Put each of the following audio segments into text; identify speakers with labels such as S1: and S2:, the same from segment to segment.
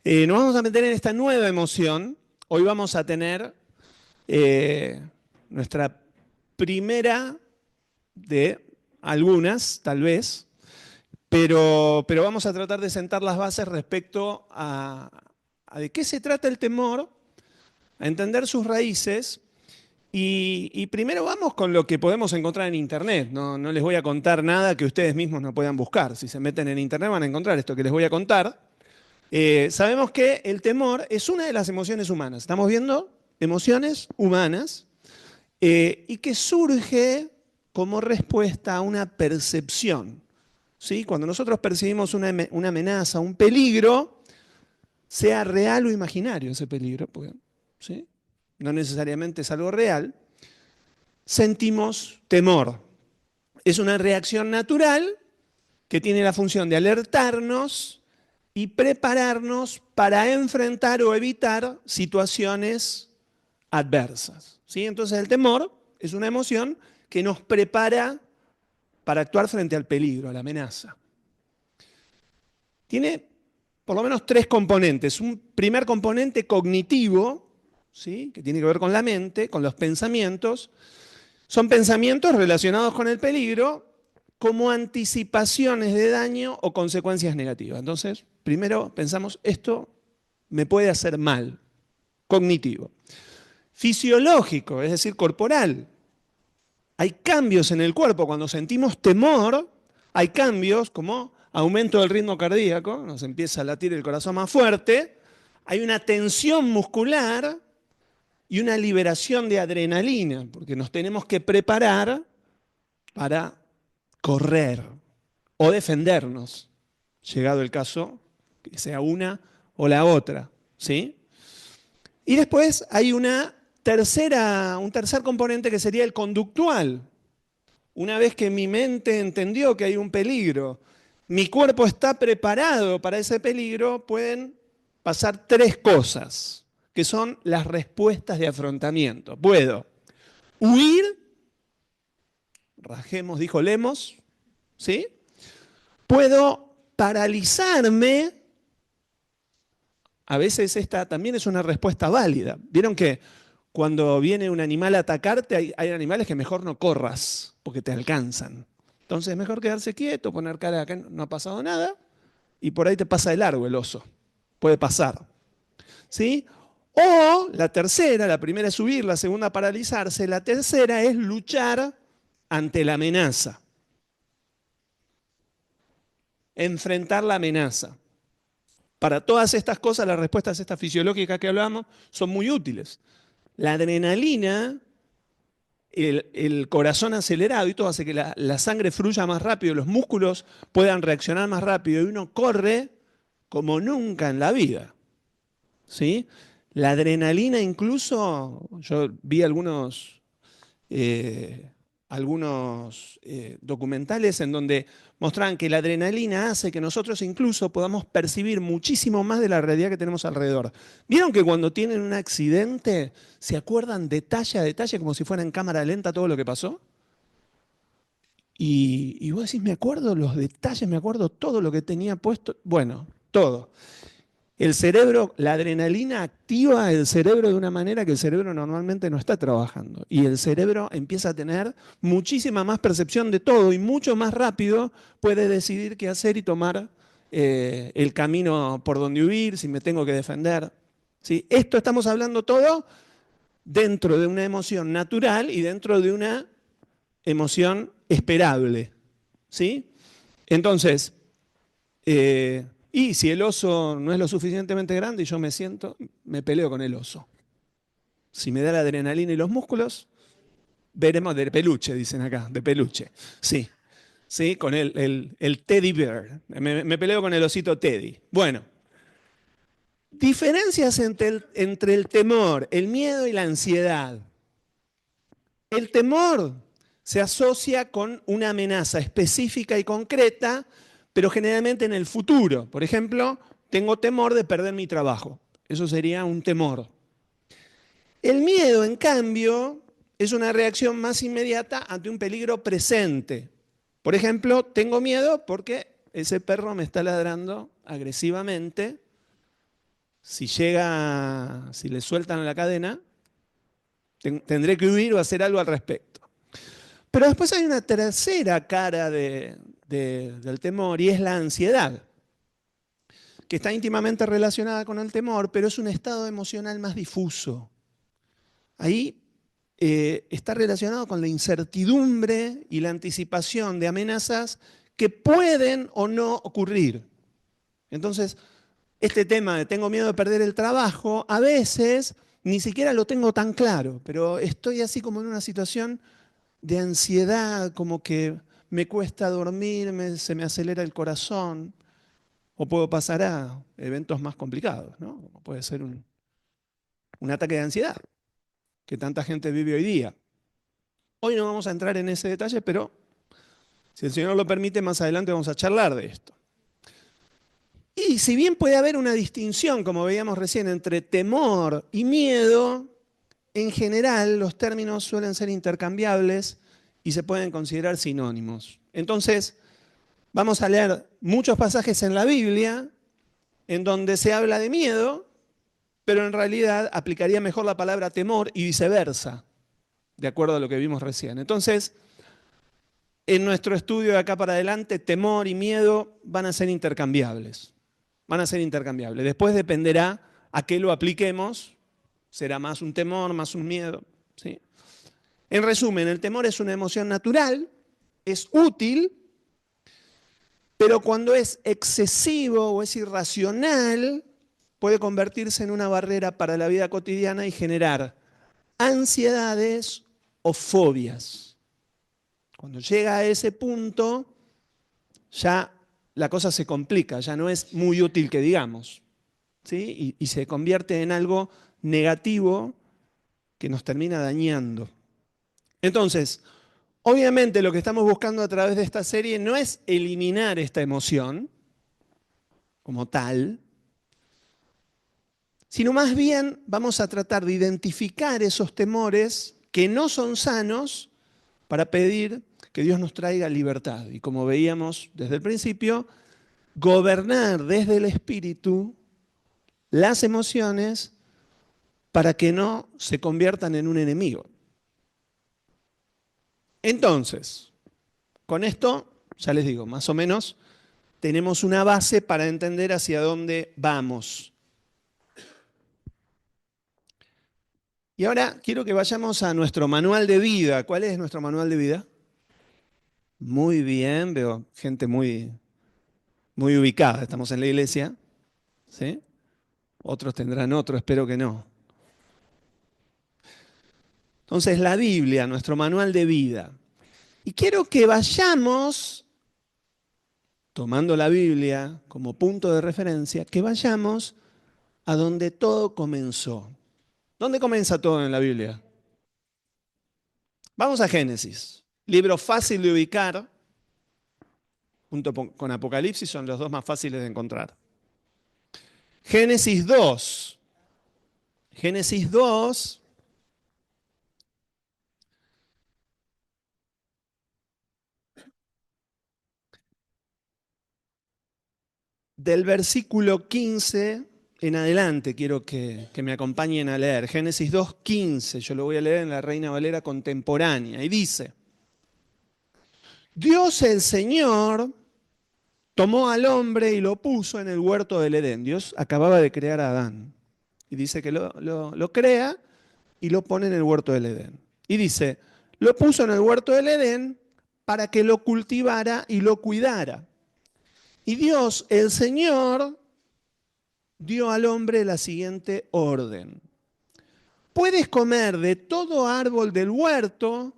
S1: Nos vamos a meter en esta nueva emoción. Hoy vamos a tener nuestra primera de algunas, tal vez, pero vamos a tratar de sentar las bases respecto a de qué se trata el temor, a entender sus raíces. Y primero vamos con lo que podemos encontrar en Internet. No les voy a contar nada que ustedes mismos no puedan buscar. Si se meten en Internet van a encontrar esto que les voy a contar. Sabemos que el temor es una de las emociones humanas. Estamos viendo emociones humanas y que surge como respuesta a una percepción. ¿Sí? Cuando nosotros percibimos una amenaza, un peligro, sea real o imaginario ese peligro, porque, ¿sí? No necesariamente es algo real, sentimos temor. Es una reacción natural que tiene la función de alertarnos y prepararnos para enfrentar o evitar situaciones adversas. ¿Sí? Entonces el temor es una emoción que nos prepara para actuar frente al peligro, a la amenaza. Tiene por lo menos tres componentes. Un primer componente cognitivo, ¿sí? Que tiene que ver con la mente, con los pensamientos. Son pensamientos relacionados con el peligro como anticipaciones de daño o consecuencias negativas. Entonces, primero pensamos, esto me puede hacer mal, cognitivo. Fisiológico, es decir, corporal. Hay cambios en el cuerpo. Cuando sentimos temor, hay cambios como aumento del ritmo cardíaco, nos empieza a latir el corazón más fuerte, hay una tensión muscular y una liberación de adrenalina, porque nos tenemos que preparar para correr o defendernos, llegado el caso, que sea una o la otra, ¿sí? Y después hay un tercer componente que sería el conductual. Una vez que mi mente entendió que hay un peligro, mi cuerpo está preparado para ese peligro, pueden pasar tres cosas, que son las respuestas de afrontamiento. Puedo huir, rajemos, dijo Lemos, ¿sí? Puedo paralizarme. A veces esta también es una respuesta válida. Vieron que cuando viene un animal a atacarte, hay animales que mejor no corras, porque te alcanzan. Entonces es mejor quedarse quieto, poner cara que no ha pasado nada, y por ahí te pasa de largo el oso. Puede pasar. ¿Sí? O la tercera, la primera es huir, la segunda paralizarse, la tercera es luchar ante la amenaza. Enfrentar la amenaza. Para todas estas cosas, las respuestas estas fisiológicas que hablamos son muy útiles. La adrenalina, el corazón acelerado y todo hace que la sangre fluya más rápido, los músculos puedan reaccionar más rápido y uno corre como nunca en la vida. ¿Sí? La adrenalina incluso, yo vi algunos documentales en donde mostraban que la adrenalina hace que nosotros incluso podamos percibir muchísimo más de la realidad que tenemos alrededor. ¿Vieron que cuando tienen un accidente se acuerdan detalle a detalle como si fuera en cámara lenta todo lo que pasó? Y vos decís, me acuerdo los detalles, me acuerdo todo lo que tenía puesto. Bueno, todo. El cerebro, la adrenalina activa el cerebro de una manera que el cerebro normalmente no está trabajando. Y el cerebro empieza a tener muchísima más percepción de todo y mucho más rápido puede decidir qué hacer y tomar el camino por donde huir, si me tengo que defender. ¿Sí? Esto estamos hablando todo dentro de una emoción natural y dentro de una emoción esperable. ¿Sí? Entonces, y si el oso no es lo suficientemente grande y yo me siento, me peleo con el oso. Si me da la adrenalina y los músculos, veremos de peluche, dicen acá, de peluche. Sí, sí, con el teddy bear. Me peleo con el osito Teddy. Bueno, diferencias entre el temor, el miedo y la ansiedad. El temor se asocia con una amenaza específica y concreta, pero generalmente en el futuro. Por ejemplo, tengo temor de perder mi trabajo. Eso sería un temor. El miedo, en cambio, es una reacción más inmediata ante un peligro presente. Por ejemplo, tengo miedo porque ese perro me está ladrando agresivamente si le sueltan la cadena, tendré que huir o hacer algo al respecto. Pero después hay una tercera cara del temor y es la ansiedad, que está íntimamente relacionada con el temor, pero es un estado emocional más difuso. Ahí está relacionado con la incertidumbre y la anticipación de amenazas que pueden o no ocurrir. Entonces, este tema de tengo miedo de perder el trabajo, a veces ni siquiera lo tengo tan claro, pero estoy así como en una situación de ansiedad, como que me cuesta dormir, se me acelera el corazón, o puedo pasar a eventos más complicados, ¿no? Como puede ser un ataque de ansiedad que tanta gente vive hoy día. Hoy no vamos a entrar en ese detalle, pero si el Señor lo permite, más adelante vamos a charlar de esto. Y si bien puede haber una distinción, como veíamos recién, entre temor y miedo, en general los términos suelen ser intercambiables y se pueden considerar sinónimos. Entonces, vamos a leer muchos pasajes en la Biblia en donde se habla de miedo, pero en realidad aplicaría mejor la palabra temor y viceversa, de acuerdo a lo que vimos recién. Entonces, en nuestro estudio de acá para adelante, temor y miedo van a ser intercambiables. Van a ser intercambiables. Después dependerá a qué lo apliquemos. Será más un temor, más un miedo, ¿sí? En resumen, el temor es una emoción natural, es útil, pero cuando es excesivo o es irracional, puede convertirse en una barrera para la vida cotidiana y generar ansiedades o fobias. Cuando llega a ese punto, ya la cosa se complica, ya no es muy útil que digamos, ¿sí? Y se convierte en algo negativo que nos termina dañando. Entonces, obviamente lo que estamos buscando a través de esta serie no es eliminar esta emoción como tal, sino más bien vamos a tratar de identificar esos temores que no son sanos para pedir que Dios nos traiga libertad. Y como veíamos desde el principio, gobernar desde el espíritu las emociones para que no se conviertan en un enemigo. Entonces, con esto, ya les digo, más o menos tenemos una base para entender hacia dónde vamos. Y ahora quiero que vayamos a nuestro manual de vida. ¿Cuál es nuestro manual de vida? Muy bien, veo gente muy, muy ubicada. Estamos en la iglesia, ¿sí? Otros tendrán otro, espero que no. Entonces, la Biblia, nuestro manual de vida. Y quiero que vayamos, tomando la Biblia como punto de referencia, que vayamos a donde todo comenzó. ¿Dónde comienza todo en la Biblia? Vamos a Génesis, libro fácil de ubicar, junto con Apocalipsis son los dos más fáciles de encontrar. Génesis 2. Génesis 2 del versículo 15 en adelante, quiero que me acompañen a leer. Génesis 2:15, yo lo voy a leer en la Reina Valera contemporánea, y dice: Dios el Señor tomó al hombre y lo puso en el huerto del Edén. Dios acababa de crear a Adán. Y dice que lo crea y lo pone en el huerto del Edén. Y dice, lo puso en el huerto del Edén para que lo cultivara y lo cuidara. Y Dios, el Señor, dio al hombre la siguiente orden: puedes comer de todo árbol del huerto,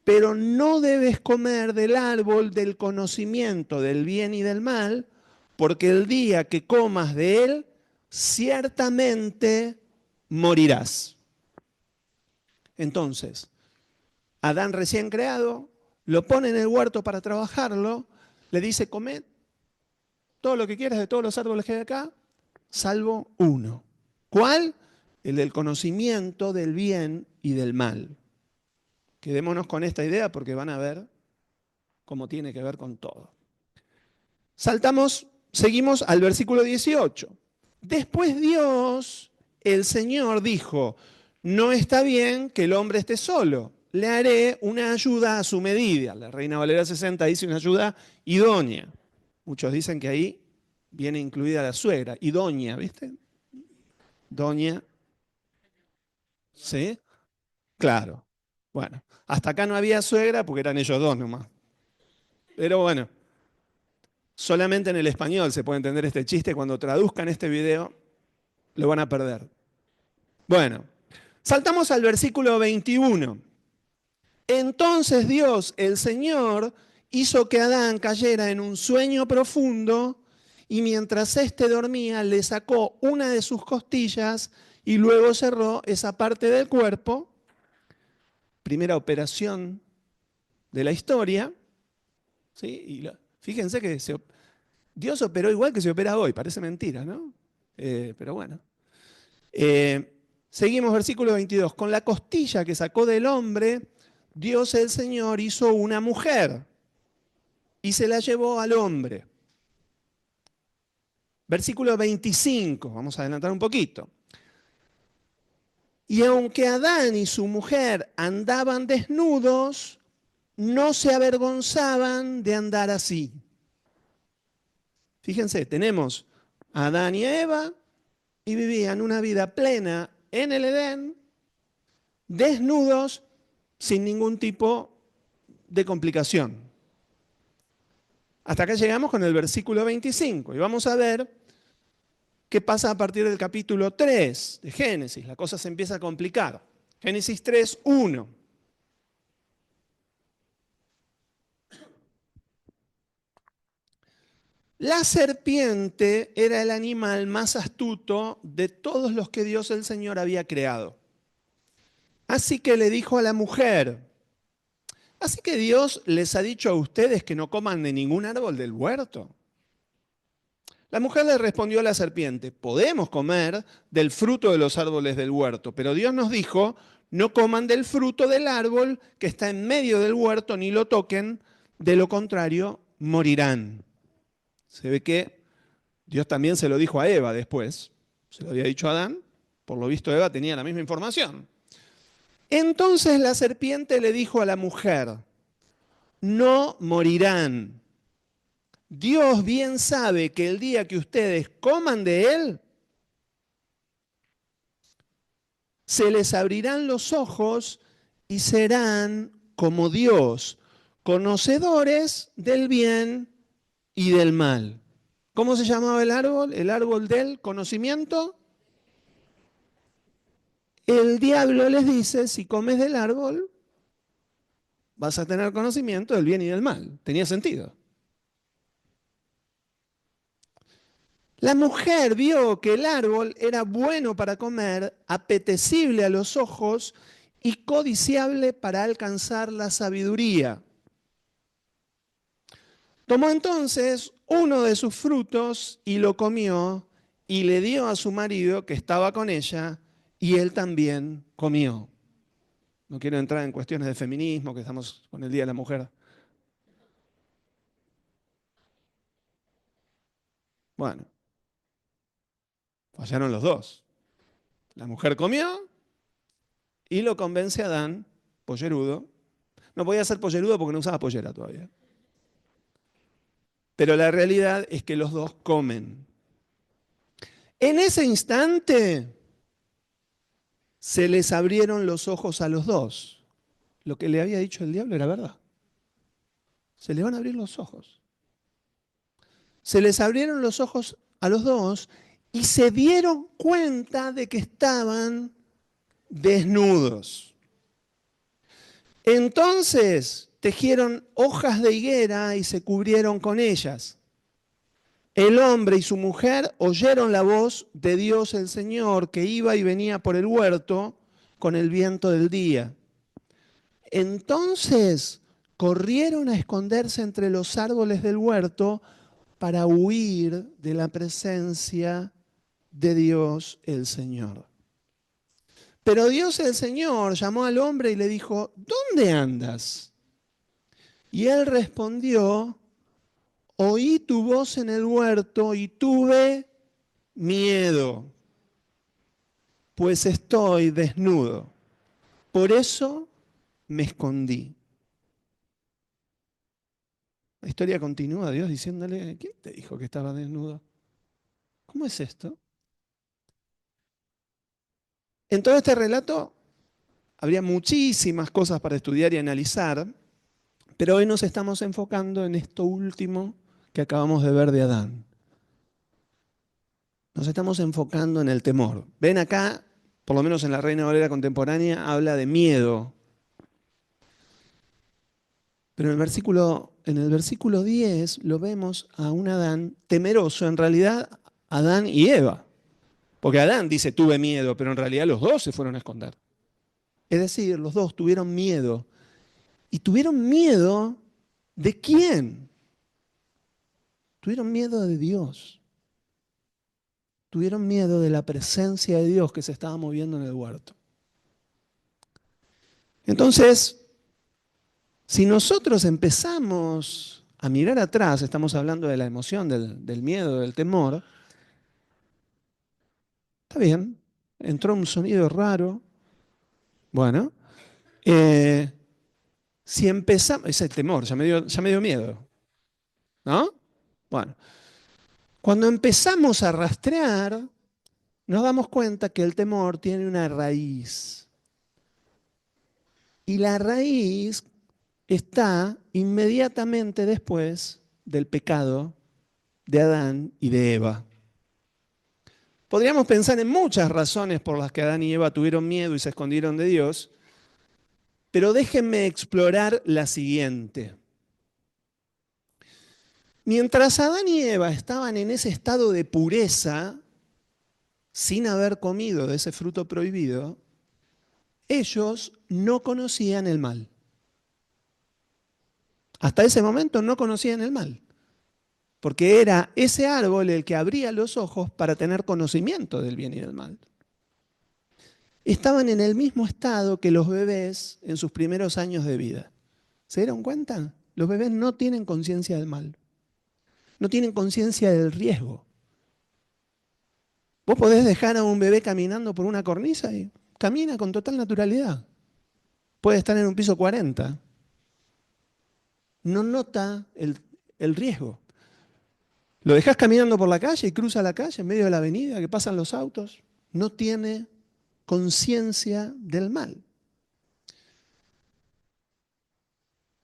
S1: pero no debes comer del árbol del conocimiento del bien y del mal, porque el día que comas de él, ciertamente morirás. Entonces, Adán recién creado, lo pone en el huerto para trabajarlo, le dice, come todo lo que quieras de todos los árboles que hay acá, salvo uno. ¿Cuál? El del conocimiento del bien y del mal. Quedémonos con esta idea porque van a ver cómo tiene que ver con todo. Saltamos, seguimos al versículo 18. Después Dios, el Señor, dijo, no está bien que el hombre esté solo, le haré una ayuda a su medida. La Reina Valera 60 dice una ayuda idónea. Muchos dicen que ahí viene incluida la suegra, idónea, ¿viste? Doña, ¿sí? Claro. Bueno, hasta acá no había suegra porque eran ellos dos nomás. Pero bueno, solamente en el español se puede entender este chiste. Cuando traduzcan este video, lo van a perder. Bueno, saltamos al versículo 21. Entonces Dios, el Señor, hizo que Adán cayera en un sueño profundo y mientras éste dormía le sacó una de sus costillas y luego cerró esa parte del cuerpo. Primera operación de la historia. ¿Sí? Fíjense que Dios operó igual que se opera hoy, parece mentira, ¿no? Pero bueno. Seguimos versículo 22. Con la costilla que sacó del hombre, Dios el Señor hizo una mujer y se la llevó al hombre. Versículo 25, vamos a adelantar un poquito. Y aunque Adán y su mujer andaban desnudos, no se avergonzaban de andar así. Fíjense, tenemos a Adán y a Eva y vivían una vida plena en el Edén, desnudos, sin ningún tipo de complicación. Hasta acá llegamos con el versículo 25 y vamos a ver qué pasa a partir del capítulo 3 de Génesis. La cosa se empieza a complicar. Génesis 3, 1. La serpiente era el animal más astuto de todos los que Dios el Señor había creado. Así que le dijo a la mujer, así que Dios les ha dicho a ustedes que no coman de ningún árbol del huerto. La mujer le respondió a la serpiente, podemos comer del fruto de los árboles del huerto, pero Dios nos dijo, no coman del fruto del árbol que está en medio del huerto, ni lo toquen, de lo contrario morirán. Se ve que Dios también se lo dijo a Eva después, se lo había dicho a Adán, por lo visto Eva tenía la misma información. Entonces la serpiente le dijo a la mujer, no morirán. Dios bien sabe que el día que ustedes coman de él, se les abrirán los ojos y serán como Dios, conocedores del bien y del mal. ¿Cómo se llamaba el árbol? El árbol del conocimiento. El diablo les dice, si comes del árbol, vas a tener conocimiento del bien y del mal. Tenía sentido. La mujer vio que el árbol era bueno para comer, apetecible a los ojos y codiciable para alcanzar la sabiduría. Tomó entonces uno de sus frutos y lo comió y le dio a su marido que estaba con ella y él también comió. No quiero entrar en cuestiones de feminismo, que estamos con el Día de la Mujer. Bueno, fallaron los dos. La mujer comió y lo convence a Adán, pollerudo. No podía ser pollerudo porque no usaba pollera todavía. Pero la realidad es que los dos comen. En ese instante se les abrieron los ojos a los dos. Lo que le había dicho el diablo era verdad. Se les van a abrir los ojos. Se les abrieron los ojos a los dos y se dieron cuenta de que estaban desnudos. Entonces tejieron hojas de higuera y se cubrieron con ellas. El hombre y su mujer oyeron la voz de Dios el Señor que iba y venía por el huerto con el viento del día. Entonces corrieron a esconderse entre los árboles del huerto para huir de la presencia de Dios el Señor. Pero Dios el Señor llamó al hombre y le dijo, ¿dónde andas? Y él respondió, oí tu voz en el huerto y tuve miedo, pues estoy desnudo. Por eso me escondí. La historia continúa, Dios diciéndole, ¿quién te dijo que estaba desnudo? ¿Cómo es esto? En todo este relato habría muchísimas cosas para estudiar y analizar, pero hoy nos estamos enfocando en esto último que acabamos de ver de Adán. Nos estamos enfocando en el temor. Ven acá, por lo menos en la Reina Valera contemporánea, habla de miedo. Pero en el versículo 10 lo vemos a un Adán temeroso, en realidad Adán y Eva. Porque Adán dice, tuve miedo, pero en realidad los dos se fueron a esconder. Es decir, los dos tuvieron miedo. ¿Y tuvieron miedo de quién? Tuvieron miedo de Dios. Tuvieron miedo de la presencia de Dios que se estaba moviendo en el huerto. Entonces, si nosotros empezamos a mirar atrás, estamos hablando de la emoción, del miedo, del temor, está bien, entró un sonido raro. Bueno, eh, si empezamos, es el temor, ya me dio miedo, ¿no? Bueno, cuando empezamos a rastrear, nos damos cuenta que el temor tiene una raíz. Y la raíz está inmediatamente después del pecado de Adán y de Eva. Podríamos pensar en muchas razones por las que Adán y Eva tuvieron miedo y se escondieron de Dios, pero déjenme explorar la siguiente. Mientras Adán y Eva estaban en ese estado de pureza, sin haber comido de ese fruto prohibido, ellos no conocían el mal. Hasta ese momento no conocían el mal, porque era ese árbol el que abría los ojos para tener conocimiento del bien y del mal. Estaban en el mismo estado que los bebés en sus primeros años de vida. ¿Se dieron cuenta? Los bebés no tienen conciencia del mal, no tienen conciencia del riesgo. Vos podés dejar a un bebé caminando por una cornisa y camina con total naturalidad. Puede estar en un piso 40. No nota el riesgo. Lo dejás caminando por la calle y cruza la calle en medio de la avenida que pasan los autos. No tiene conciencia del mal.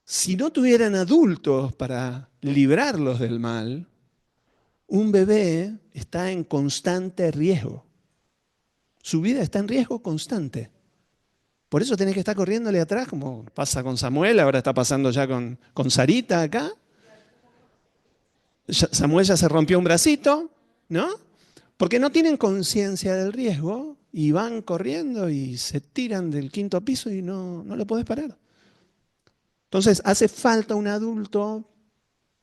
S1: Si no tuvieran adultos para librarlos del mal, un bebé está en constante riesgo. Su vida está en riesgo constante. Por eso tenés que estar corriéndole atrás, como pasa con Samuel, ahora está pasando ya con Sarita acá. Samuel ya se rompió un bracito, ¿no? Porque no tienen conciencia del riesgo y van corriendo y se tiran del quinto piso y no lo podés parar. Entonces hace falta un adulto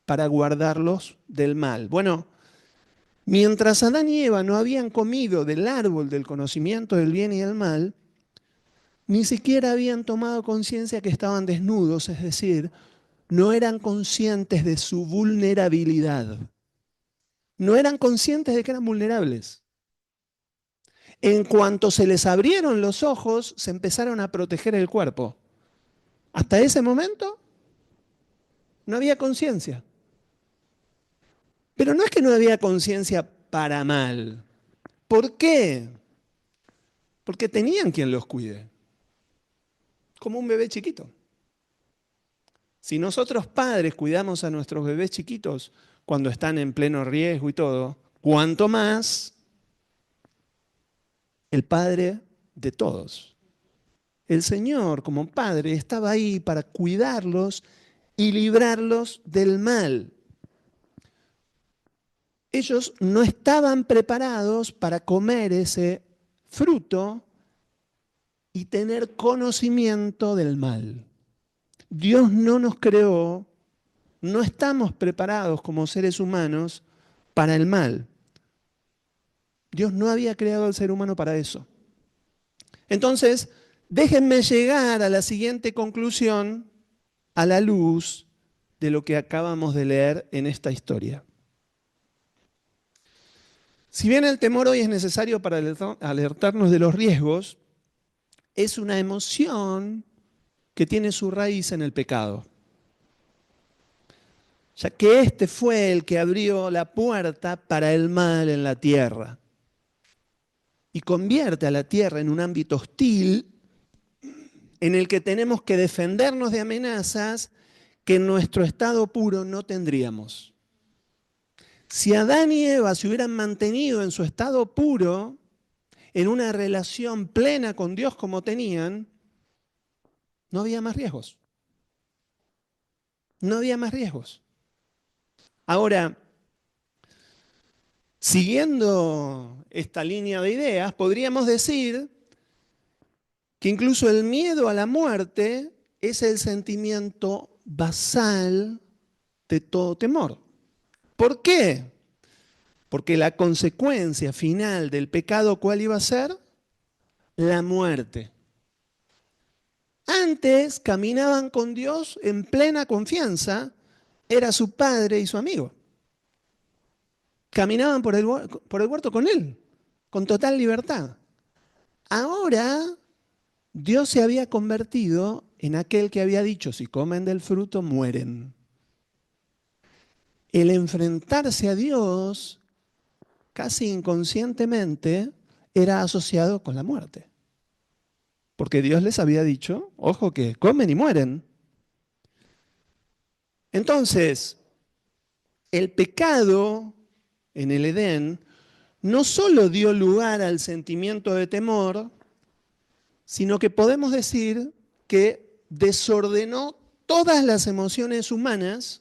S1: para guardarlos del mal. Bueno, mientras Adán y Eva no habían comido del árbol del conocimiento del bien y del mal, ni siquiera habían tomado conciencia que estaban desnudos, es decir, no eran conscientes de su vulnerabilidad. No eran conscientes de que eran vulnerables. En cuanto se les abrieron los ojos, se empezaron a proteger el cuerpo. Hasta ese momento no había conciencia. Pero no es que no había conciencia para mal. ¿Por qué? Porque tenían quien los cuide. Como un bebé chiquito. Si nosotros padres cuidamos a nuestros bebés chiquitos cuando están en pleno riesgo y todo, cuanto más el Padre de todos. El Señor, como Padre, estaba ahí para cuidarlos y librarlos del mal. Ellos no estaban preparados para comer ese fruto y tener conocimiento del mal. Dios no nos creó, no estamos preparados como seres humanos para el mal. Dios no había creado al ser humano para eso. Entonces, déjenme llegar a la siguiente conclusión a la luz de lo que acabamos de leer en esta historia. Si bien el temor hoy es necesario para alertarnos de los riesgos, es una emoción que tiene su raíz en el pecado. Ya que este fue el que abrió la puerta para el mal en la tierra y convierte a la tierra en un ámbito hostil en el que tenemos que defendernos de amenazas que en nuestro estado puro no tendríamos. Si Adán y Eva se hubieran mantenido en su estado puro, en una relación plena con Dios como tenían, no había más riesgos. No había más riesgos. Ahora, siguiendo esta línea de ideas, podríamos decir que incluso el miedo a la muerte es el sentimiento basal de todo temor. ¿Por qué? Porque la consecuencia final del pecado, ¿cuál iba a ser? La muerte. Antes caminaban con Dios en plena confianza, era su padre y su amigo. Caminaban por el huerto con él, con total libertad. Ahora Dios se había convertido en aquel que había dicho, si comen del fruto, mueren. El enfrentarse a Dios, casi inconscientemente, era asociado con la muerte. Porque Dios les había dicho, ojo que comen y mueren. Entonces, el pecado en el Edén no solo dio lugar al sentimiento de temor, sino que podemos decir que desordenó todas las emociones humanas.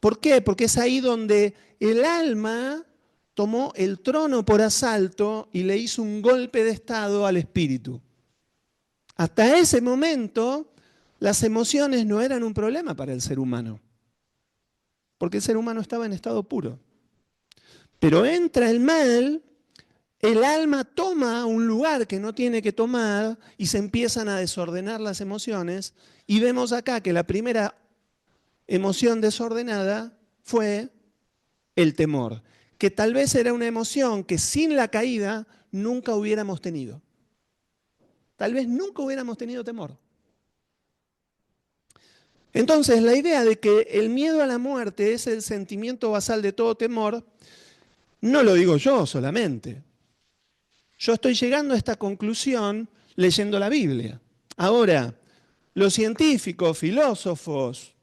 S1: ¿Por qué? Porque es ahí donde el alma tomó el trono por asalto y le hizo un golpe de estado al espíritu. Hasta ese momento, las emociones no eran un problema para el ser humano, porque el ser humano estaba en estado puro. Pero entra el mal, el alma toma un lugar que no tiene que tomar y se empiezan a desordenar las emociones. Y vemos acá que la primera emoción desordenada fue el temor, que tal vez era una emoción que sin la caída nunca hubiéramos tenido. Tal vez nunca hubiéramos tenido temor. Entonces, la idea de que el miedo a la muerte es el sentimiento basal de todo temor, no lo digo yo solamente. Yo estoy llegando a esta conclusión leyendo la Biblia. Ahora, los científicos, filósofos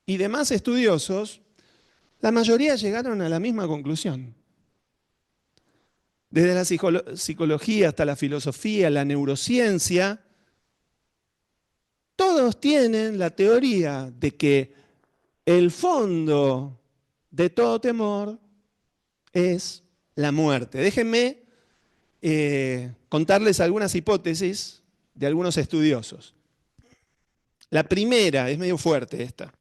S1: y demás estudiosos, la mayoría llegaron a la misma conclusión. Desde la psicología hasta la filosofía, la neurociencia, todos tienen la teoría de que el fondo de todo temor es la muerte. Déjenme contarles algunas hipótesis de algunos estudiosos. La primera, es medio fuerte esta.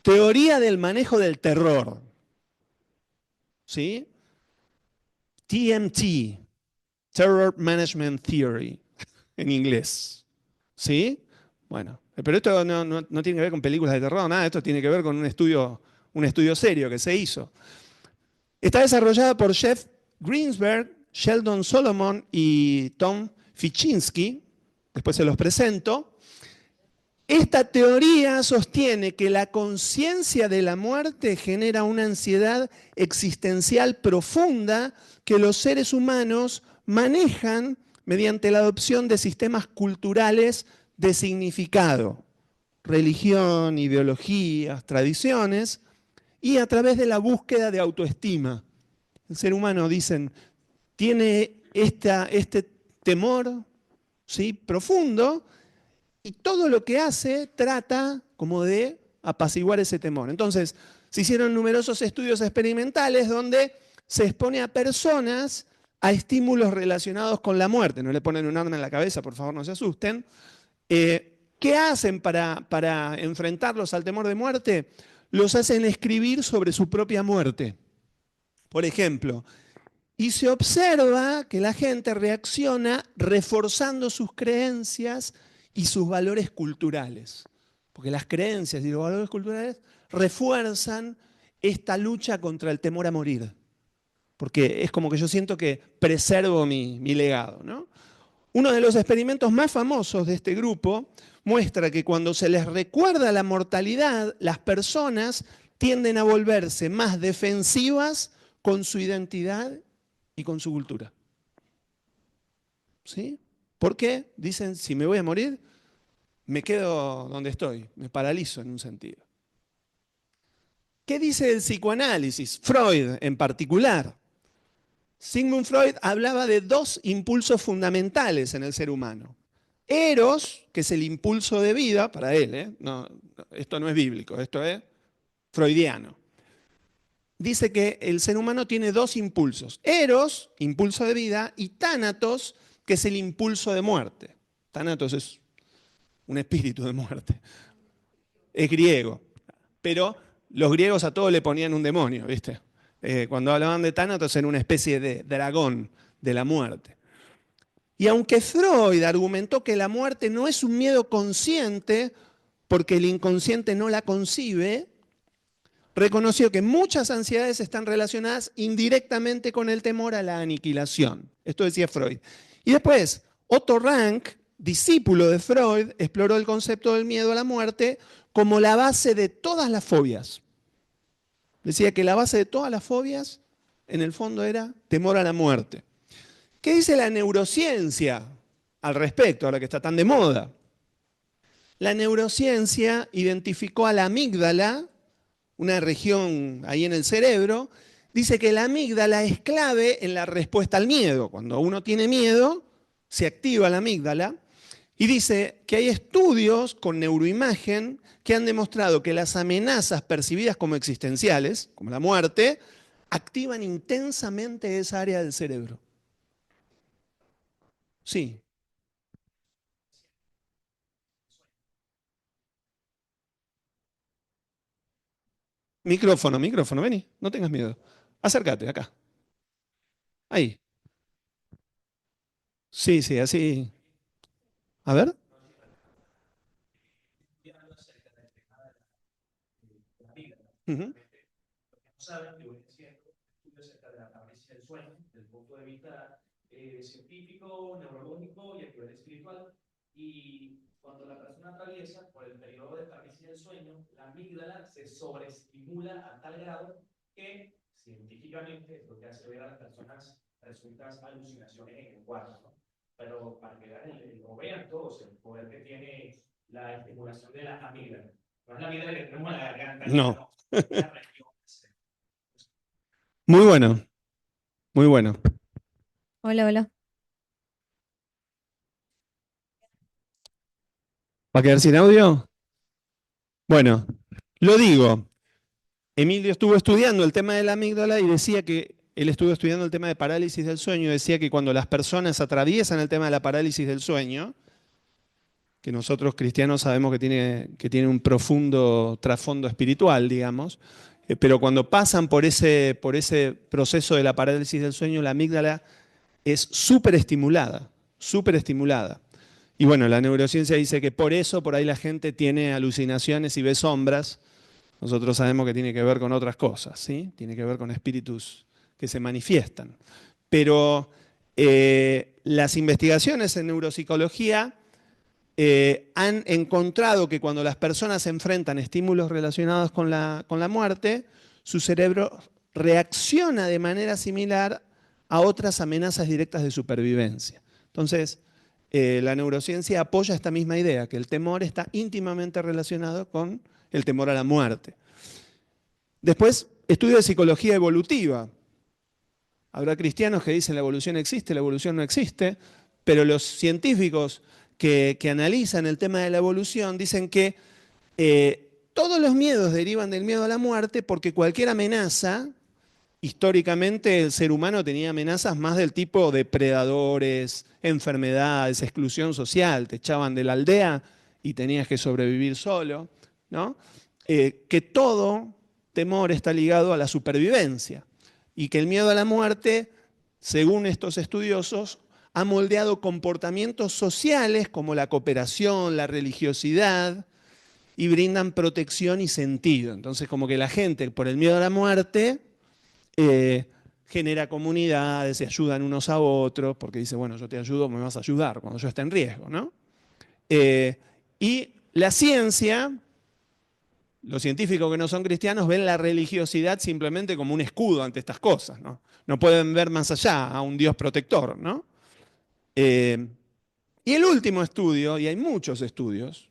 S1: Teoría del manejo del terror. ¿Sí? TMT, Terror Management Theory, en inglés. ¿Sí? Bueno, pero esto no tiene que ver con películas de terror, nada, esto tiene que ver con un estudio serio que se hizo. Está desarrollada por Jeff Greensberg, Sheldon Solomon y Tom Fichinsky. Después se los presento. Esta teoría sostiene que la conciencia de la muerte genera una ansiedad existencial profunda que los seres humanos manejan mediante la adopción de sistemas culturales de significado, religión, ideologías, tradiciones, y a través de la búsqueda de autoestima. El ser humano, dicen, tiene este temor, ¿sí?, profundo, y todo lo que hace trata como de apaciguar ese temor. Entonces, se hicieron numerosos estudios experimentales donde se expone a personas a estímulos relacionados con la muerte. No le ponen un arma en la cabeza, por favor, no se asusten. ¿Qué hacen para enfrentarlos al temor de muerte? Los hacen escribir sobre su propia muerte. Por ejemplo, y se observa que la gente reacciona reforzando sus creencias y sus valores culturales. Porque las creencias y los valores culturales refuerzan esta lucha contra el temor a morir. porque es como que yo siento que preservo mi legado, ¿no? Uno de los experimentos más famosos de este grupo muestra que cuando se les recuerda la mortalidad, las personas tienden a volverse más defensivas con su identidad y con su cultura. ¿Sí? ¿Por qué? Dicen, si me voy a morir, me quedo donde estoy, me paralizo en un sentido. ¿Qué dice el psicoanálisis? Freud en particular. Sigmund Freud hablaba de dos impulsos fundamentales en el ser humano. Eros, que es el impulso de vida, para él, no, esto no es bíblico, esto es freudiano. Dice que el ser humano tiene dos impulsos. Eros, impulso de vida, y Tánatos, que es el impulso de muerte. Tánatos es un espíritu de muerte. Es griego. Pero los griegos a todo le ponían un demonio, ¿viste? Cuando hablaban de Tánatos era una especie de dragón de la muerte. Y aunque Freud argumentó que la muerte no es un miedo consciente, porque el inconsciente no la concibe, reconoció que muchas ansiedades están relacionadas indirectamente con el temor a la aniquilación. Esto decía Freud. Y después, Otto Rank, discípulo de Freud, exploró el concepto del miedo a la muerte como la base de todas las fobias. Decía que la base de todas las fobias, en el fondo, era temor a la muerte. ¿Qué dice la neurociencia al respecto, ahora que está tan de moda? La neurociencia identificó a la amígdala, una región ahí en el cerebro, dice que la amígdala es clave en la respuesta al miedo. Cuando uno tiene miedo, se activa la amígdala. Y dice que hay estudios con neuroimagen que han demostrado que las amenazas percibidas como existenciales, como la muerte, activan intensamente esa área del cerebro. Sí. Micrófono, micrófono, vení, no tengas miedo. Acércate acá. Ahí. Sí, sí, así. A ver. Ujú.
S2: Saben que voy haciendo estudios acerca de la parálisis del sueño desde el punto de vista científico, neurológico y a nivel espiritual. Y cuando la persona atraviesa por el periodo de parálisis del sueño, la amígdala se sobreestimula a tal grado que científicamente es lo que hace ver a las personas resultas alucinaciones en el cuarto, ¿no? Pero para que vean o vean todos el poder que tiene la estimulación de la amígdala. No es la amígdala que tenemos en la garganta,
S1: No.
S2: es la región.
S1: Muy bueno, muy bueno.
S3: Hola, hola.
S1: ¿Va a quedar sin audio? Bueno, lo digo. Emilio estuvo estudiando el tema de la amígdala y decía que él estuvo estudiando el tema de parálisis del sueño y decía que cuando las personas atraviesan el tema de la parálisis del sueño, que nosotros cristianos sabemos que tiene un profundo trasfondo espiritual, digamos, pero cuando pasan por ese proceso de la parálisis del sueño, la amígdala es súper estimulada, súper estimulada. Y bueno, la neurociencia dice que por eso por ahí la gente tiene alucinaciones y ve sombras. Nosotros sabemos que tiene que ver con otras cosas, ¿sí? Tiene que ver con espíritus que se manifiestan. Pero las investigaciones en neuropsicología han encontrado que cuando las personas se enfrentan estímulos relacionados con la muerte, su cerebro reacciona de manera similar a otras amenazas directas de supervivencia. Entonces, la neurociencia apoya esta misma idea, que el temor está íntimamente relacionado con el temor a la muerte. Después, estudio de psicología evolutiva. Habrá cristianos que dicen la evolución existe, la evolución no existe, pero los científicos que analizan el tema de la evolución dicen que todos los miedos derivan del miedo a la muerte porque cualquier amenaza, históricamente el ser humano tenía amenazas más del tipo depredadores, enfermedades, exclusión social, te echaban de la aldea y tenías que sobrevivir solo, ¿no? Que todo temor está ligado a la supervivencia y que el miedo a la muerte, según estos estudiosos, ha moldeado comportamientos sociales como la cooperación, la religiosidad, y brindan protección y sentido. Entonces, como que la gente, por el miedo a la muerte, eh, genera comunidades, se ayudan unos a otros, porque dice, bueno, yo te ayudo, me vas a ayudar cuando yo esté en riesgo, ¿no? Y la ciencia, los científicos que no son cristianos ven la religiosidad simplemente como un escudo ante estas cosas, ¿no? No pueden ver más allá a un Dios protector, ¿no? Y el último estudio, y hay muchos estudios,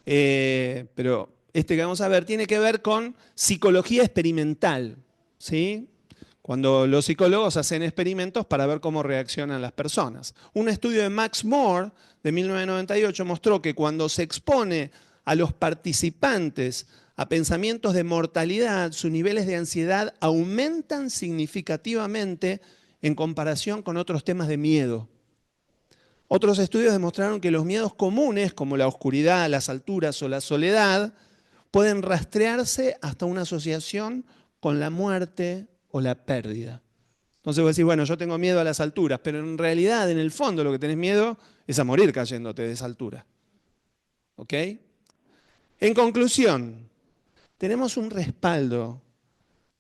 S1: pero este que vamos a ver tiene que ver con psicología experimental, ¿sí? Cuando los psicólogos hacen experimentos para ver cómo reaccionan las personas. Un estudio de Max More de 1998 mostró que cuando se expone a los participantes a pensamientos de mortalidad, sus niveles de ansiedad aumentan significativamente en comparación con otros temas de miedo. Otros estudios demostraron que los miedos comunes, como la oscuridad, las alturas o la soledad, pueden rastrearse hasta una asociación con la muerte o la pérdida. Entonces vos decís, bueno, yo tengo miedo a las alturas, pero en realidad, en el fondo, lo que tenés miedo es a morir cayéndote de esa altura. ¿Ok? En conclusión, tenemos un respaldo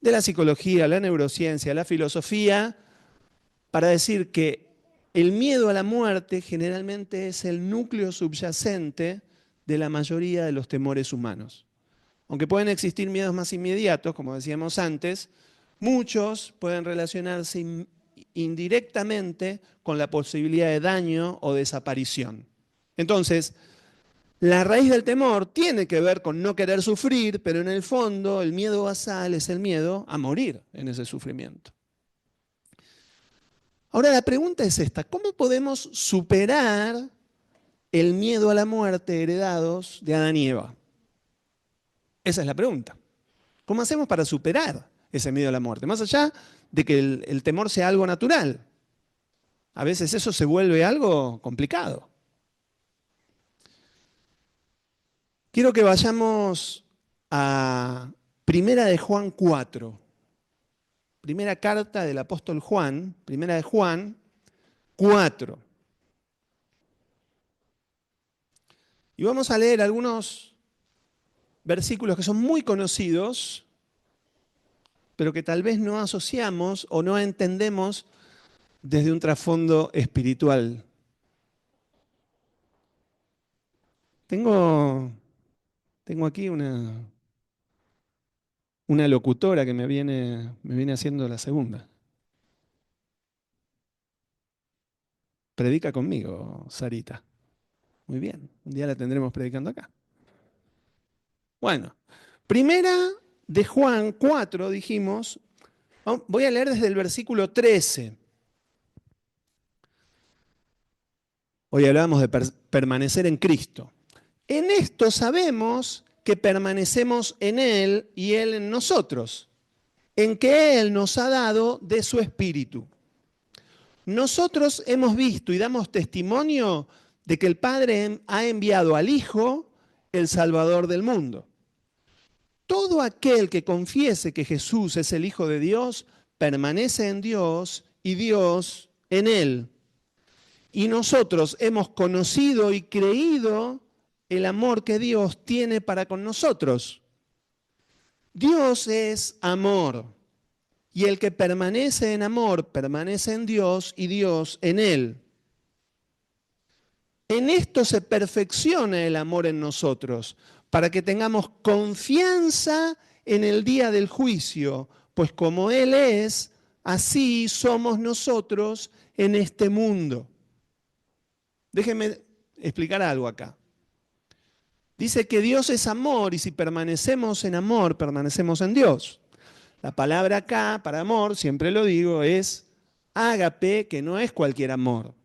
S1: de la psicología, la neurociencia, la filosofía, para decir que el miedo a la muerte generalmente es el núcleo subyacente de la mayoría de los temores humanos. Aunque pueden existir miedos más inmediatos, como decíamos antes, muchos pueden relacionarse indirectamente con la posibilidad de daño o desaparición. Entonces, la raíz del temor tiene que ver con no querer sufrir, pero en el fondo el miedo basal es el miedo a morir en ese sufrimiento. Ahora la pregunta es esta: ¿cómo podemos superar el miedo a la muerte heredados de Adán y Eva? Esa es la pregunta. ¿Cómo hacemos para superar ese miedo a la muerte? Más allá de que el temor sea algo natural. A veces eso se vuelve algo complicado. Quiero que vayamos a Primera de Juan 4. Primera carta del apóstol Juan, Primera de Juan 4. Y vamos a leer algunos versículos que son muy conocidos, pero que tal vez no asociamos o no entendemos desde un trasfondo espiritual. Tengo aquí una locutora que me viene haciendo la segunda. Predica conmigo, Sarita. Muy bien, un día la tendremos predicando acá. Bueno, Primera de Juan 4, dijimos. Voy a leer desde el versículo 13. Hoy hablábamos de permanecer en Cristo. En esto sabemos que permanecemos en Él y Él en nosotros, en que Él nos ha dado de su Espíritu. Nosotros hemos visto y damos testimonio de que el Padre ha enviado al Hijo, el Salvador del mundo. Todo aquel que confiese que Jesús es el Hijo de Dios, permanece en Dios y Dios en él. Y nosotros hemos conocido y creído el amor que Dios tiene para con nosotros. Dios es amor, y el que permanece en amor permanece en Dios y Dios en él. En esto se perfecciona el amor en nosotros, para que tengamos confianza en el día del juicio, pues como Él es, así somos nosotros en este mundo. Déjenme explicar algo acá. Dice que Dios es amor y si permanecemos en amor, permanecemos en Dios. La palabra acá para amor, siempre lo digo, es ágape, que no es cualquier amor.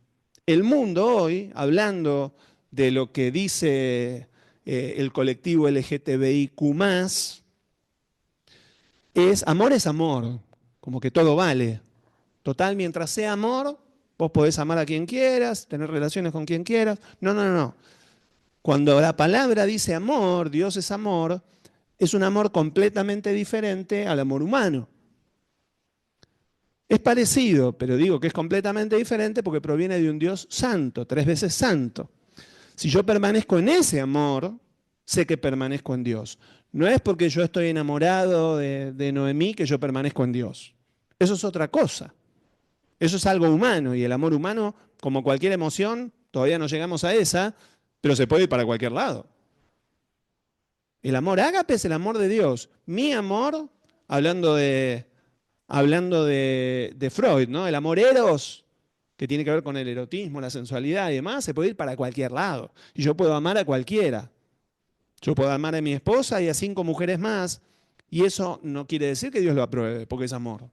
S1: El mundo hoy, hablando de lo que dice el colectivo LGTBIQ+, amor es amor, como que todo vale. Total, mientras sea amor, vos podés amar a quien quieras, tener relaciones con quien quieras. No. Cuando la palabra dice amor, Dios es amor, es un amor completamente diferente al amor humano. Es parecido, pero digo que es completamente diferente porque proviene de un Dios santo, 3 veces santo. Si yo permanezco en ese amor, sé que permanezco en Dios. No es porque yo estoy enamorado de Noemí que yo permanezco en Dios. Eso es otra cosa. Eso es algo humano y el amor humano, como cualquier emoción, todavía no llegamos a esa, pero se puede ir para cualquier lado. El amor ágape es el amor de Dios. Mi amor, hablando de Freud, ¿no? El amor eros, que tiene que ver con el erotismo, la sensualidad y demás, se puede ir para cualquier lado. Y yo puedo amar a cualquiera. Yo puedo amar a mi esposa y a 5 mujeres más. Y eso no quiere decir que Dios lo apruebe, porque es amor.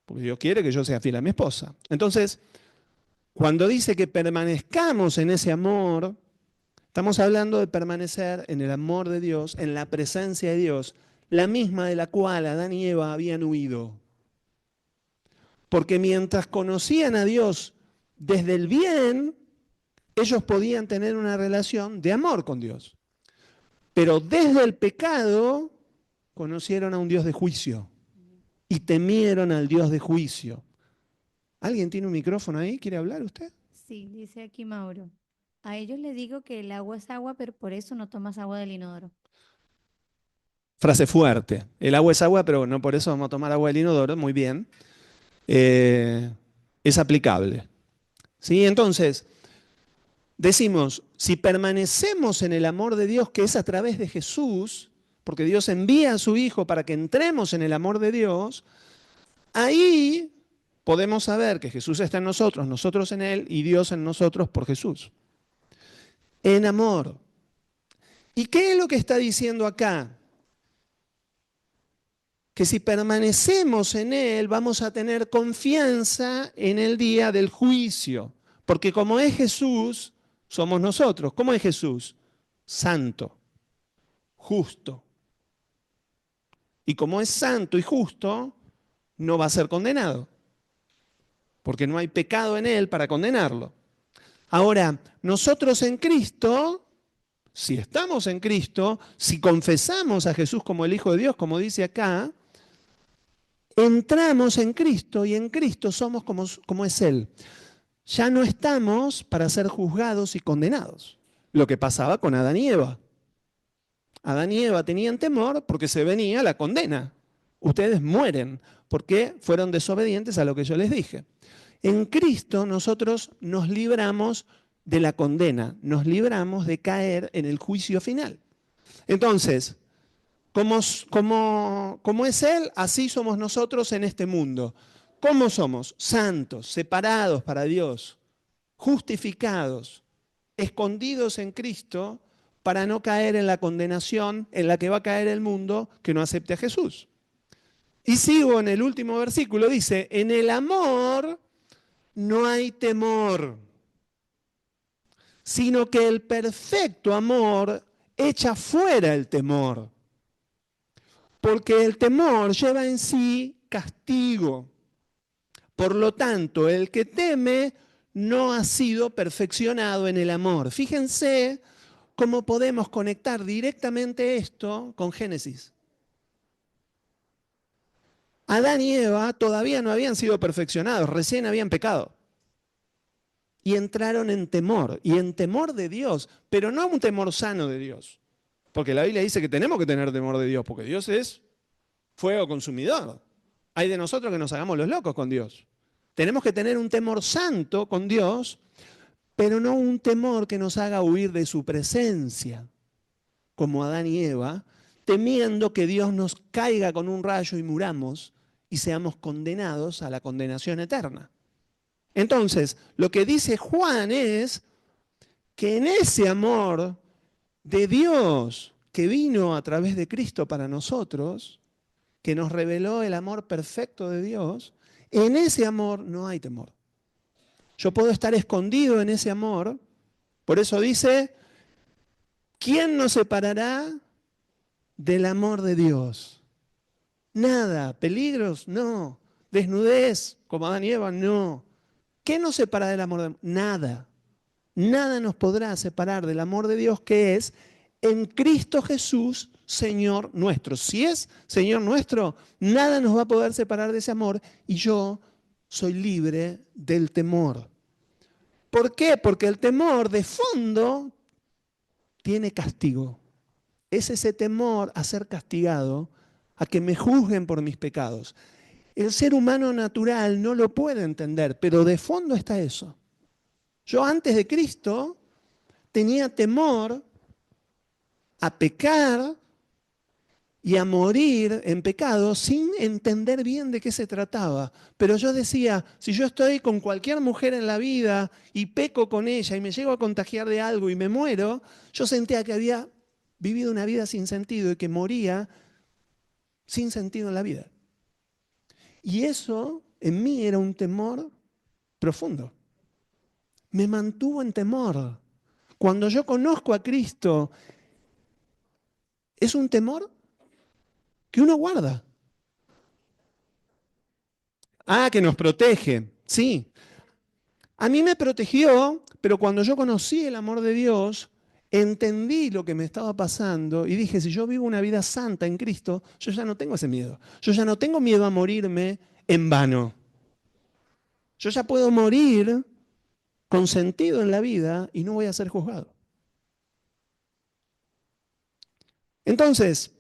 S1: Porque Dios quiere que yo sea fiel a mi esposa. Entonces, cuando dice que permanezcamos en ese amor, estamos hablando de permanecer en el amor de Dios, en la presencia de Dios, la misma de la cual Adán y Eva habían huido. Porque mientras conocían a Dios desde el bien, ellos podían tener una relación de amor con Dios. Pero desde el pecado conocieron a un Dios de juicio y temieron al Dios de juicio. ¿Alguien tiene un micrófono ahí? ¿Quiere hablar usted?
S3: Sí, dice aquí Mauro. A ellos les digo que el agua es agua, pero por eso no tomas agua del inodoro.
S1: Frase fuerte. El agua es agua, pero no por eso vamos a tomar agua del inodoro. Muy bien. Es aplicable. ¿Sí? Entonces, decimos, si permanecemos en el amor de Dios, que es a través de Jesús, porque Dios envía a su Hijo para que entremos en el amor de Dios, ahí podemos saber que Jesús está en nosotros, nosotros en Él y Dios en nosotros por Jesús. En amor. ¿Y qué es lo que está diciendo acá? Que si permanecemos en Él vamos a tener confianza en el día del juicio. Porque como es Jesús, somos nosotros. ¿Cómo es Jesús? Santo, justo. Y como es santo y justo, no va a ser condenado. Porque no hay pecado en Él para condenarlo. Ahora, nosotros en Cristo, si estamos en Cristo, si confesamos a Jesús como el Hijo de Dios, como dice acá, entramos en Cristo y en Cristo somos como es Él. Ya no estamos para ser juzgados y condenados. Lo que pasaba con Adán y Eva. Adán y Eva tenían temor porque se venía la condena. Ustedes mueren porque fueron desobedientes a lo que yo les dije. En Cristo nosotros nos libramos de la condena, nos libramos de caer en el juicio final. Entonces, como es Él, así somos nosotros en este mundo. ¿Cómo somos? Santos, separados para Dios, justificados, escondidos en Cristo para no caer en la condenación en la que va a caer el mundo que no acepte a Jesús. Y sigo en el último versículo, dice, en el amor no hay temor, sino que el perfecto amor echa fuera el temor. Porque el temor lleva en sí castigo. Por lo tanto, el que teme no ha sido perfeccionado en el amor. Fíjense cómo podemos conectar directamente esto con Génesis. Adán y Eva todavía no habían sido perfeccionados, recién habían pecado. Y entraron en temor, y en temor de Dios, pero no un temor sano de Dios. Porque la Biblia dice que tenemos que tener temor de Dios, porque Dios es fuego consumidor. Hay de nosotros que nos hagamos los locos con Dios. Tenemos que tener un temor santo con Dios, pero no un temor que nos haga huir de su presencia, como Adán y Eva, temiendo que Dios nos caiga con un rayo y muramos y seamos condenados a la condenación eterna. Entonces, lo que dice Juan es que en ese amor de Dios que vino a través de Cristo para nosotros, que nos reveló el amor perfecto de Dios, en ese amor no hay temor. Yo puedo estar escondido en ese amor, por eso dice, ¿quién nos separará del amor de Dios? Nada, peligros, no, desnudez, como Adán y Eva, no. ¿Qué nos separa del amor de Dios? Nada. Nada nos podrá separar del amor de Dios que es en Cristo Jesús, Señor nuestro. Si es Señor nuestro, nada nos va a poder separar de ese amor y yo soy libre del temor. ¿Por qué? Porque el temor de fondo tiene castigo. Es ese temor a ser castigado, a que me juzguen por mis pecados. El ser humano natural no lo puede entender, pero de fondo está eso. Yo antes de Cristo tenía temor a pecar y a morir en pecado sin entender bien de qué se trataba. Pero yo decía, si yo estoy con cualquier mujer en la vida y peco con ella y me llego a contagiar de algo y me muero, yo sentía que había vivido una vida sin sentido y que moría sin sentido en la vida. Y eso en mí era un temor profundo. Me mantuvo en temor. Cuando yo conozco a Cristo, es un temor que uno guarda. Ah, que nos protege, sí. A mí me protegió, pero cuando yo conocí el amor de Dios, entendí lo que me estaba pasando y dije, si yo vivo una vida santa en Cristo, yo ya no tengo ese miedo. Yo ya no tengo miedo a morirme en vano. Yo ya puedo morir con sentido en la vida y no voy a ser juzgado. Entonces,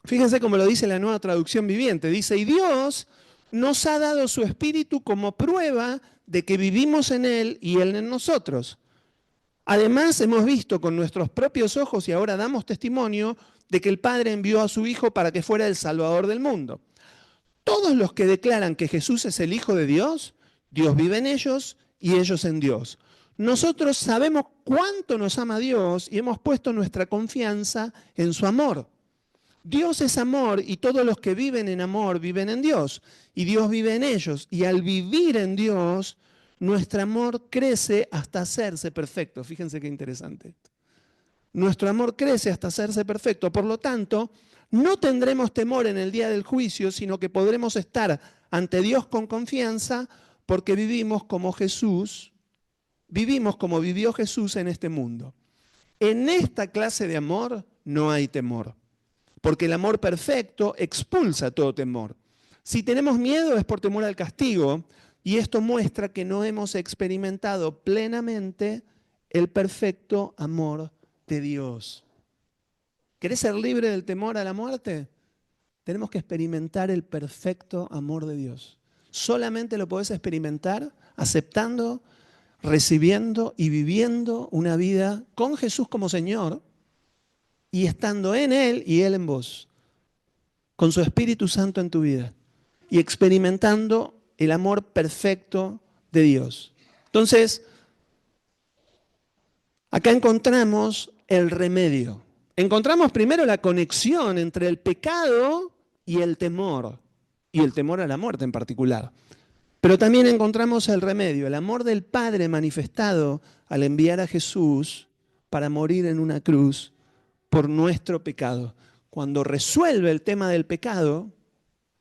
S1: fíjense cómo lo dice la Nueva Traducción Viviente. Dice, y Dios nos ha dado su Espíritu como prueba de que vivimos en Él y Él en nosotros. Además, hemos visto con nuestros propios ojos y ahora damos testimonio de que el Padre envió a su Hijo para que fuera el Salvador del mundo. Todos los que declaran que Jesús es el Hijo de Dios, Dios vive en ellos y ellos en Dios. Nosotros sabemos cuánto nos ama Dios y hemos puesto nuestra confianza en su amor. Dios es amor y todos los que viven en amor viven en Dios y Dios vive en ellos. Y al vivir en Dios, nuestro amor crece hasta hacerse perfecto. Fíjense qué interesante. Nuestro amor crece hasta hacerse perfecto. Por lo tanto, no tendremos temor en el día del juicio, sino que podremos estar ante Dios con confianza porque vivimos como Jesús, vivimos como vivió Jesús en este mundo. En esta clase de amor no hay temor. Porque el amor perfecto expulsa todo temor. Si tenemos miedo es por temor al castigo, y esto muestra que no hemos experimentado plenamente el perfecto amor de Dios. ¿Querés ser libre del temor a la muerte? Tenemos que experimentar el perfecto amor de Dios. Solamente lo podés experimentar aceptando, recibiendo y viviendo una vida con Jesús como Señor, y estando en Él y Él en vos, con su Espíritu Santo en tu vida y experimentando el amor perfecto de Dios. Entonces, acá encontramos el remedio. Encontramos primero la conexión entre el pecado y el temor a la muerte en particular. Pero también encontramos el remedio, el amor del Padre manifestado al enviar a Jesús para morir en una cruz por nuestro pecado. Cuando resuelve el tema del pecado,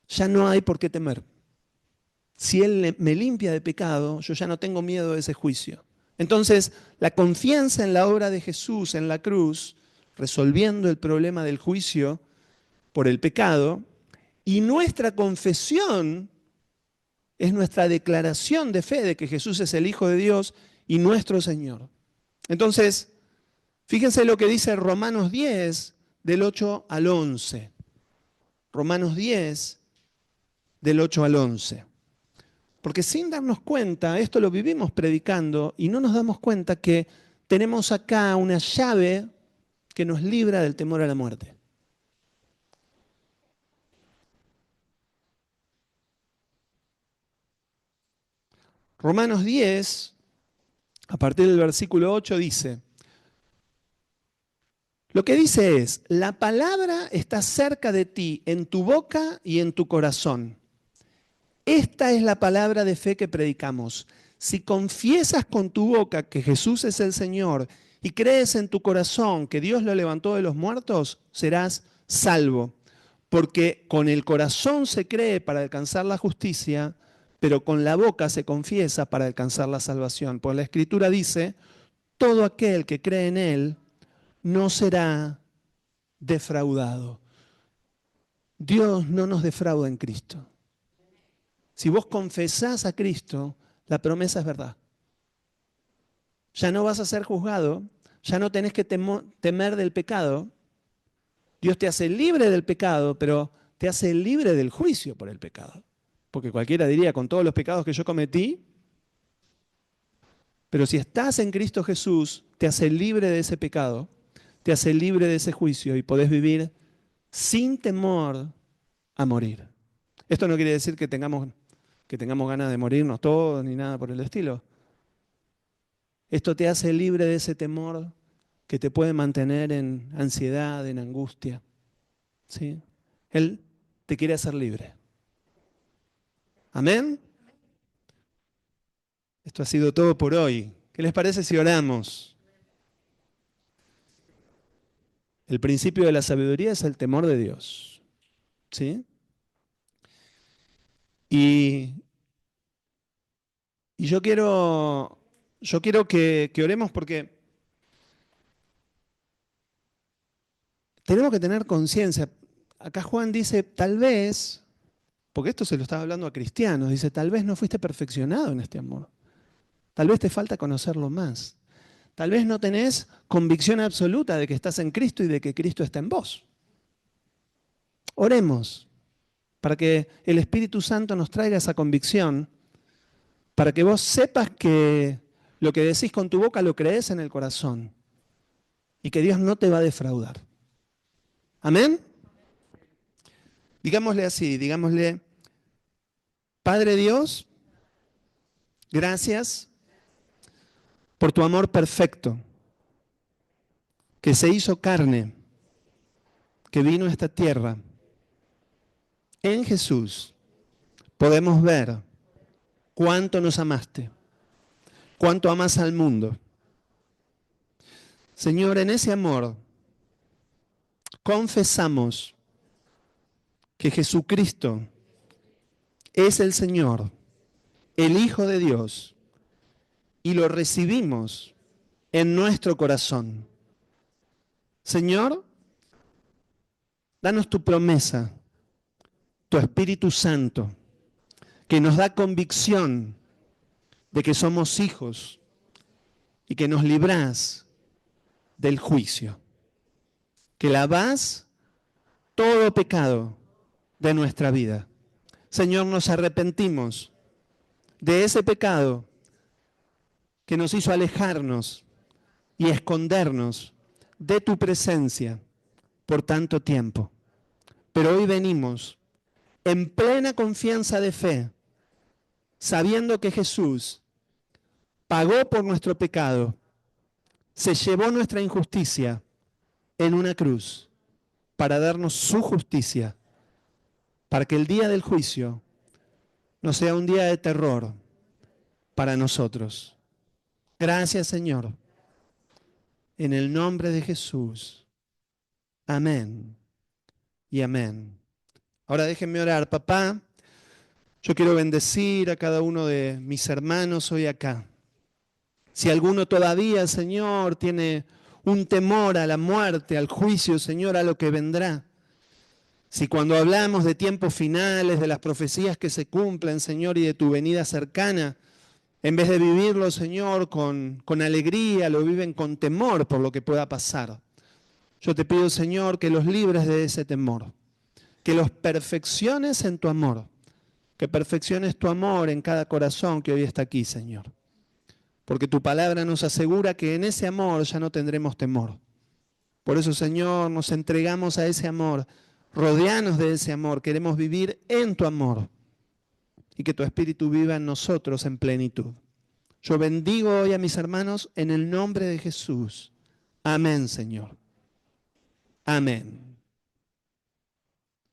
S1: ya no hay por qué temer. Si Él me limpia de pecado, yo ya no tengo miedo de ese juicio. Entonces, la confianza en la obra de Jesús en la cruz, resolviendo el problema del juicio por el pecado, y nuestra confesión es nuestra declaración de fe de que Jesús es el Hijo de Dios y nuestro Señor. Entonces, fíjense lo que dice Romanos 10, del 8 al 11. Romanos 10, del 8 al 11. Porque sin darnos cuenta, esto lo vivimos predicando y no nos damos cuenta que tenemos acá una llave que nos libra del temor a la muerte. Romanos 10, a partir del versículo 8, dice: lo que dice es, la palabra está cerca de ti, en tu boca y en tu corazón. Esta es la palabra de fe que predicamos. Si confiesas con tu boca que Jesús es el Señor y crees en tu corazón que Dios lo levantó de los muertos, serás salvo. Porque con el corazón se cree para alcanzar la justicia, pero con la boca se confiesa para alcanzar la salvación. Pues la Escritura dice, todo aquel que cree en Él no será defraudado. Dios no nos defrauda en Cristo. Si vos confesás a Cristo, la promesa es verdad. Ya no vas a ser juzgado, ya no tenés que temer del pecado. Dios te hace libre del pecado, pero te hace libre del juicio por el pecado. porque cualquiera diría, con todos los pecados que yo cometí, pero si estás en Cristo Jesús, te hace libre de ese pecado, te hace libre de ese juicio y podés vivir sin temor a morir. Esto no quiere decir que tengamos ganas de morirnos todos ni nada por el estilo. Esto te hace libre de ese temor que te puede mantener en ansiedad, en angustia. ¿Sí? Él te quiere hacer libre. ¿Amén? Esto ha sido todo por hoy. ¿Qué les parece si oramos? El principio de la sabiduría es el temor de Dios. ¿Sí? Y yo quiero que oremos porque tenemos que tener conciencia. Acá Juan dice, tal vez, porque esto se lo estaba hablando a cristianos, dice, tal vez no fuiste perfeccionado en este amor. Tal vez te falta conocerlo más. Tal vez no tenés convicción absoluta de que estás en Cristo y de que Cristo está en vos. Oremos para que el Espíritu Santo nos traiga esa convicción, para que vos sepas que lo que decís con tu boca lo crees en el corazón y que Dios no te va a defraudar. ¿Amén? Digámosle así, digámosle, Padre Dios, gracias por tu amor perfecto, que se hizo carne, que vino a esta tierra. En Jesús podemos ver cuánto nos amaste, cuánto amas al mundo. Señor, en ese amor confesamos que Jesucristo es el Señor, el Hijo de Dios, y lo recibimos en nuestro corazón. Señor, danos tu promesa, tu Espíritu Santo, que nos da convicción de que somos hijos y que nos librás del juicio, que lavás todo pecado de nuestra vida. Señor, nos arrepentimos de ese pecado que nos hizo alejarnos y escondernos de tu presencia por tanto tiempo. Pero hoy venimos en plena confianza de fe, sabiendo que Jesús pagó por nuestro pecado, se llevó nuestra injusticia en una cruz para darnos su justicia, para que el día del juicio no sea un día de terror para nosotros. Gracias, Señor. En el nombre de Jesús. Amén y amén. Ahora déjenme orar. Papá, yo quiero bendecir a cada uno de mis hermanos hoy acá. Si alguno todavía, Señor, tiene un temor a la muerte, al juicio, Señor, a lo que vendrá. Si cuando hablamos de tiempos finales, de las profecías que se cumplen, Señor, y de tu venida cercana, en vez de vivirlo, Señor, con alegría, lo viven con temor por lo que pueda pasar. Yo te pido, Señor, que los libres de ese temor, que los perfecciones en tu amor, que perfecciones tu amor en cada corazón que hoy está aquí, Señor. Porque tu palabra nos asegura que en ese amor ya no tendremos temor. Por eso, Señor, nos entregamos a ese amor, rodeanos de ese amor, queremos vivir en tu amor y que tu Espíritu viva en nosotros en plenitud. Yo bendigo hoy a mis hermanos en el nombre de Jesús. Amén, Señor. Amén.